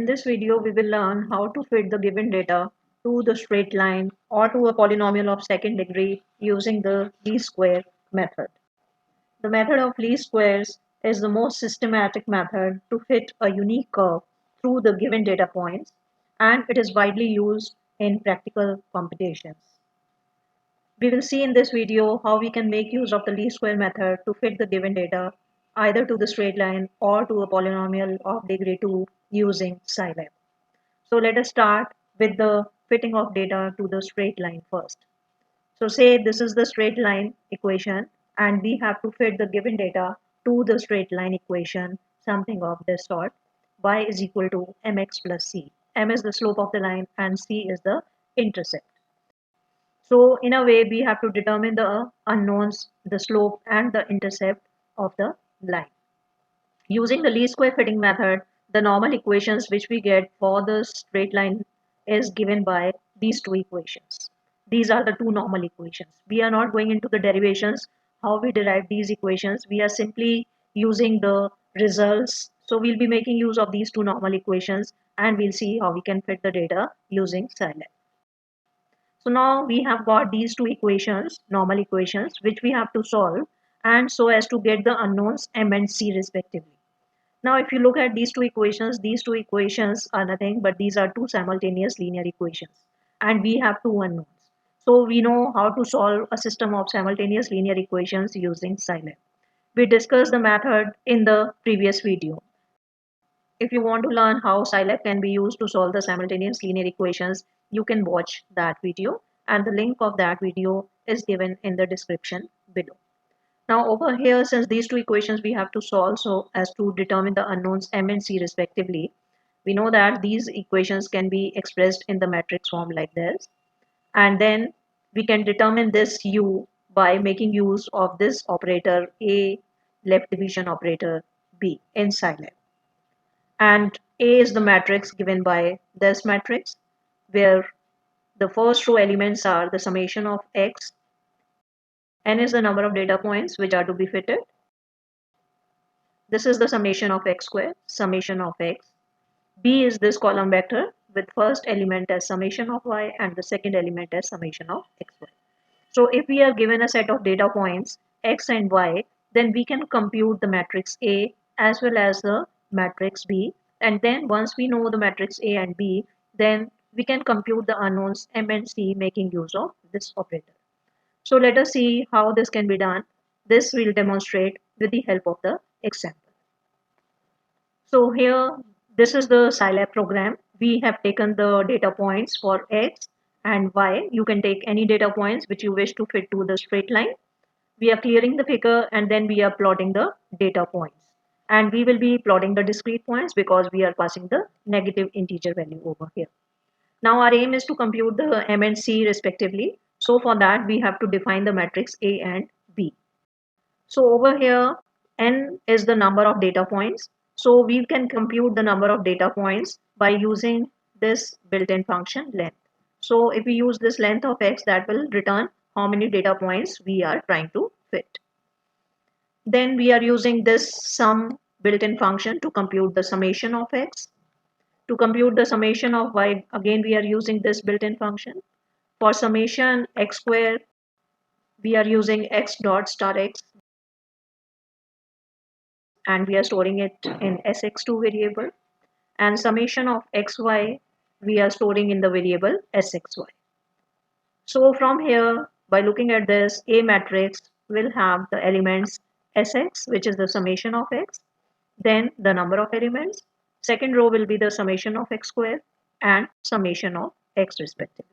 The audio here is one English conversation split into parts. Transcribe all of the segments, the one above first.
In this video, we will learn how to fit the given data to the straight line or to a polynomial of second degree using the least square method. The method of least squares is the most systematic method to fit a unique curve through the given data points, and it is widely used in practical computations. We will see in this video how we can make use of the least square method to fit the given data either to the straight line or to a polynomial of degree 2 using Scilab. So let us start with the fitting of data to the straight line first. So say this is the straight line equation and we have to fit the given data to the straight line equation, something of this sort. Y is equal to mx plus c. M is the slope of the line and c is the intercept. So in a way, we have to determine the unknowns, the slope and the intercept of the line. Using the least square fitting method, the normal equations which we get for the straight line is given by these two equations. These are the two normal equations. We are not going into the derivations, how we derive these equations. We are simply using the results. So we'll be making use of these two normal equations and we'll see how we can fit the data using Scilab. So now we have got these two equations, normal equations, which we have to solve and so as to get the unknowns m and c respectively. Now if you look at these two equations are nothing but these are two simultaneous linear equations and we have two unknowns. So we know how to solve a system of simultaneous linear equations using Scilab. We discussed the method in the previous video. If you want to learn how Scilab can be used to solve the simultaneous linear equations, you can watch that video and the link of that video is given in the description below. Now over here, since these two equations we have to solve so as to determine the unknowns m and c respectively, we know that these equations can be expressed in the matrix form like this. And then we can determine this u by making use of this operator A, left division operator B in Scilab. And A is the matrix given by this matrix where the first row elements are the summation of x, n is the number of data points which are to be fitted. This is the summation of x square, summation of x. B is this column vector with first element as summation of y and the second element as summation of xy. So if we are given a set of data points x and y, then we can compute the matrix A as well as the matrix B. And then once we know the matrix A and B, then we can compute the unknowns m and c making use of this operator. So let us see how this can be done. This we'll demonstrate with the help of the example. So here, this is the Scilab program. We have taken the data points for x and y. You can take any data points which you wish to fit to the straight line. We are clearing the figure and then we are plotting the data points. And we will be plotting the discrete points because we are passing the negative integer value over here. Now our aim is to compute the m and c respectively. So for that we have to define the matrix A and B. So over here n is the number of data points. So we can compute the number of data points by using this built-in function length. So if we use this length of x, that will return how many data points we are trying to fit. Then we are using this sum built-in function to compute the summation of x. To compute the summation of y, again we are using this built-in function. For summation x square, we are using x dot star x and we are storing it in sx2 variable. And summation of xy, we are storing in the variable sxy. So from here, by looking at this, A matrix will have the elements Sx, which is the summation of x, then the number of elements. Second row will be the summation of x square and summation of x respectively.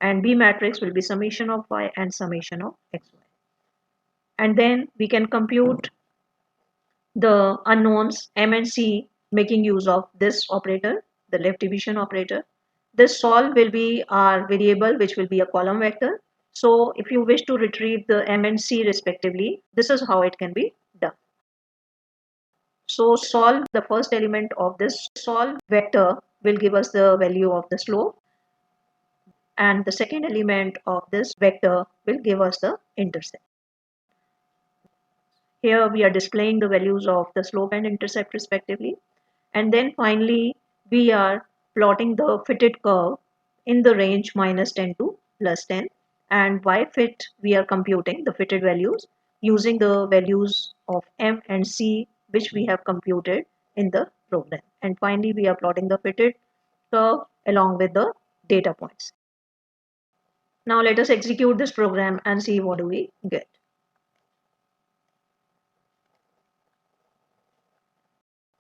And B matrix will be summation of y and summation of xy. And then we can compute the unknowns m and c making use of this operator, the left division operator. This solve will be our variable, which will be a column vector. So if you wish to retrieve the m and c respectively, this is how it can be done. So solve, the first element of this solve vector will give us the value of the slope. And the second element of this vector will give us the intercept. Here we are displaying the values of the slope and intercept respectively. And then finally, we are plotting the fitted curve in the range -10 to +10, and y fit we are computing the fitted values using the values of m and c which we have computed in the program. And finally we are plotting the fitted curve along with the data points. Now let us execute this program and see what do we get.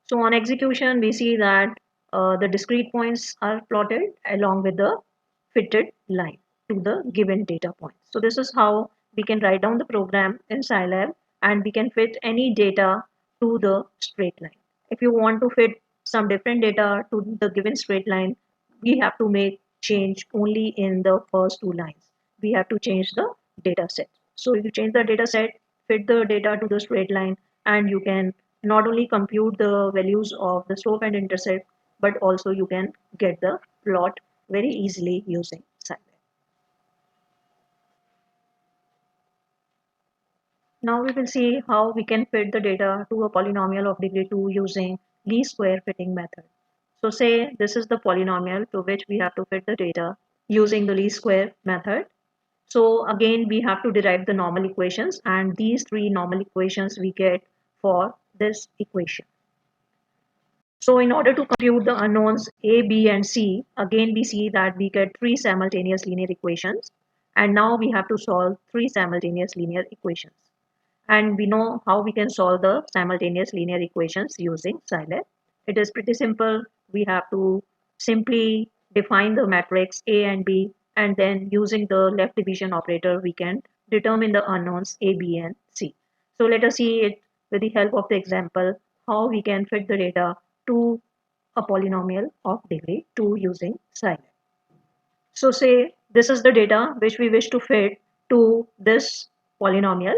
So on execution, we see that the discrete points are plotted along with the fitted line to the given data point. So this is how we can write down the program in Scilab, and we can fit any data to the straight line. If you want to fit some different data to the given straight line, we have to make change only in the first two lines. We have to change the data set. So if you change the data set, fit the data to the straight line, and you can not only compute the values of the slope and intercept, but also you can get the plot very easily using Scilab. Now we will see how we can fit the data to a polynomial of degree 2 using least square fitting method. So say this is the polynomial to which we have to fit the data using the least square method. So again, we have to derive the normal equations, and these three normal equations we get for this equation. So in order to compute the unknowns A, B, and C, again we see that we get three simultaneous linear equations. And now we have to solve three simultaneous linear equations. And we know how we can solve the simultaneous linear equations using Scilab. It is pretty simple. We have to simply define the matrix A and B, and then using the left division operator, we can determine the unknowns A, B, and C. So let us see it with the help of the example, how we can fit the data to a polynomial of degree 2 using Scilab. So say this is the data which we wish to fit to this polynomial,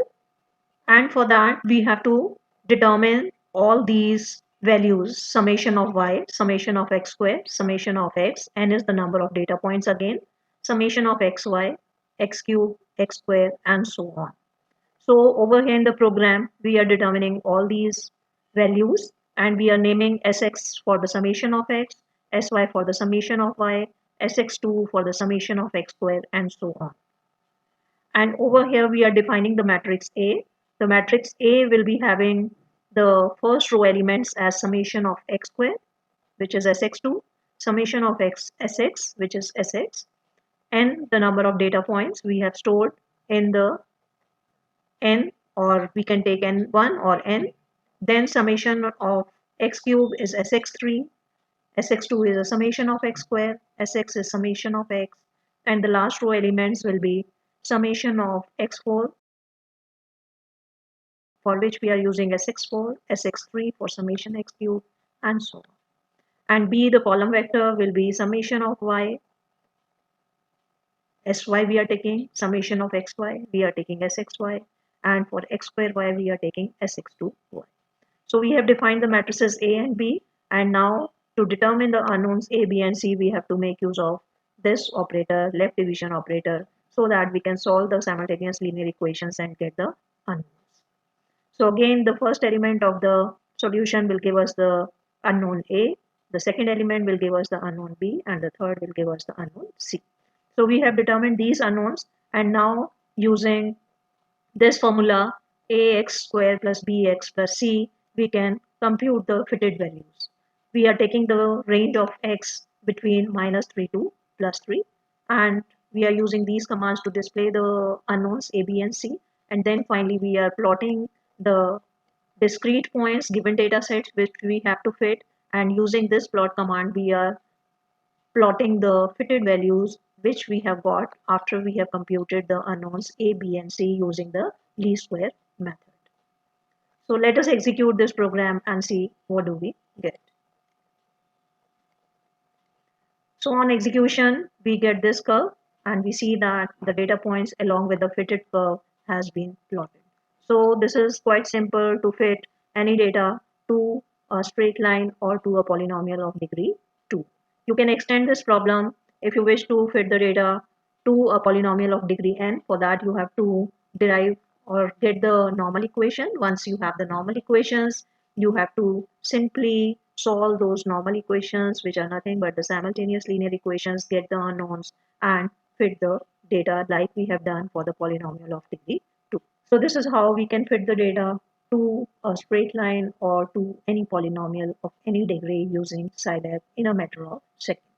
and for that we have to determine all these values: summation of y, summation of x squared, summation of x, n is the number of data points again, summation of xy, x cube, x squared, and so on. So over here in the program, we are determining all these values, and we are naming Sx for the summation of x, Sy for the summation of y, Sx2 for the summation of x squared, and so on. And over here, we are defining the matrix A. The matrix A will be having the first row elements as summation of x squared, which is Sx2, summation of x, Sx, which is Sx, and the number of data points we have stored in the n, or we can take n1 or n. Then summation of x cube is Sx3, Sx2 is a summation of x squared, Sx is summation of x, and the last row elements will be summation of x4, for which we are using Sx4, Sx3 for summation x cube, and so on. And B, the column vector, will be summation of y, Sy we are taking, summation of xy, we are taking Sxy, and for x square y, we are taking Sx2y. So we have defined the matrices A and B, and now to determine the unknowns A, B, and C, we have to make use of this operator, left division operator, so that we can solve the simultaneous linear equations and get the unknowns. So again, the first element of the solution will give us the unknown A, the second element will give us the unknown B, and the third will give us the unknown C. So we have determined these unknowns, and now using this formula ax square plus bx plus c, we can compute the fitted values. We are taking the range of x between -3 to +3, and we are using these commands to display the unknowns a, b, and c. And then finally we are plotting the discrete points given data sets which we have to fit, and using this plot command we are plotting the fitted values which we have got after we have computed the unknowns A, B, and C using the least square method. So let us execute this program and see what do we get. So on execution, we get this curve, and we see that the data points along with the fitted curve has been plotted. So this is quite simple to fit any data to a straight line or to a polynomial of degree 2. You can extend this problem if you wish to fit the data to a polynomial of degree n. For that, you have to derive or get the normal equation. Once you have the normal equations, you have to simply solve those normal equations, which are nothing but the simultaneous linear equations, get the unknowns, and fit the data like we have done for the polynomial of degree 2. So this is how we can fit the data to a straight line or to any polynomial of any degree using Scilab in a matter of seconds.